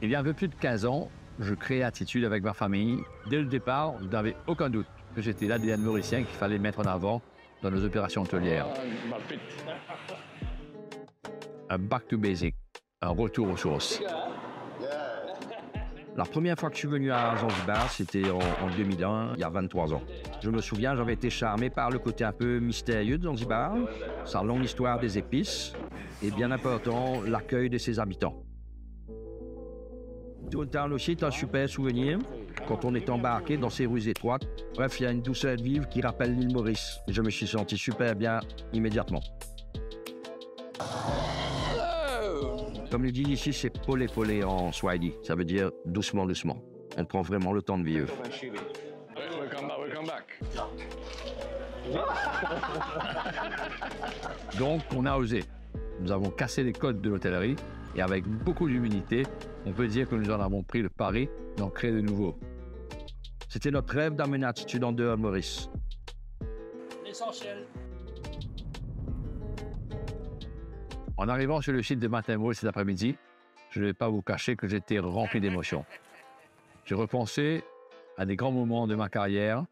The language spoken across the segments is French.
Il y a un peu plus de 15 ans, je crée Attitude avec ma famille. Dès le départ, vous n'avez aucun doute que j'étais l'ADN mauricien qu'il fallait mettre en avant dans nos opérations hôtelières. Un back to basic, un retour aux sources. La première fois que je suis venu à Zanzibar, c'était en 2001, il y a 23 ans. Je me souviens, j'avais été charmé par le côté un peu mystérieux de Zanzibar, sa longue histoire des épices et, bien important, l'accueil de ses habitants. Town Town aussi est un super souvenir quand on est embarqué dans ces rues étroites. Bref, il y a une douceur de vivre qui rappelle l'île Maurice. Je me suis senti super bien immédiatement. Comme ils disent ici, c'est polé polé en Swahili. Ça veut dire doucement, doucement. On prend vraiment le temps de vivre. Donc, on a osé. Nous avons cassé les codes de l'hôtellerie et avec beaucoup d'humilité, on peut dire que nous en avons pris le pari d'en créer de nouveaux. C'était notre rêve d'amener Attitude en dehors de Maurice. L'essentiel. En arrivant sur le site de Matin-Mot cet après-midi, je ne vais pas vous cacher que j'étais rempli d'émotions. J'ai repensé à des grands moments de ma carrière.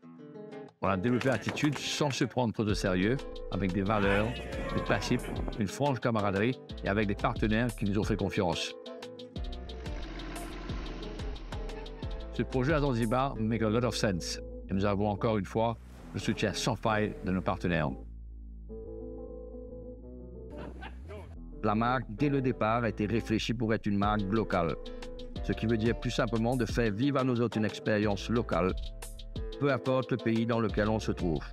On a développé Attitude sans se prendre trop de sérieux, avec des valeurs, des principes, une franche camaraderie et avec des partenaires qui nous ont fait confiance. Ce projet à Zanzibar make a lot of sense et nous avons encore une fois le soutien sans faille de nos partenaires. La marque, dès le départ, a été réfléchie pour être une marque locale. Ce qui veut dire plus simplement de faire vivre à nos hôtes une expérience locale, peu importe le pays dans lequel on se trouve.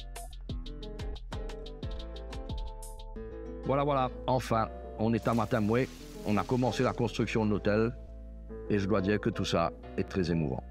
Voilà, enfin, on est à Matamoué, on a commencé la construction de l'hôtel et je dois dire que tout ça est très émouvant.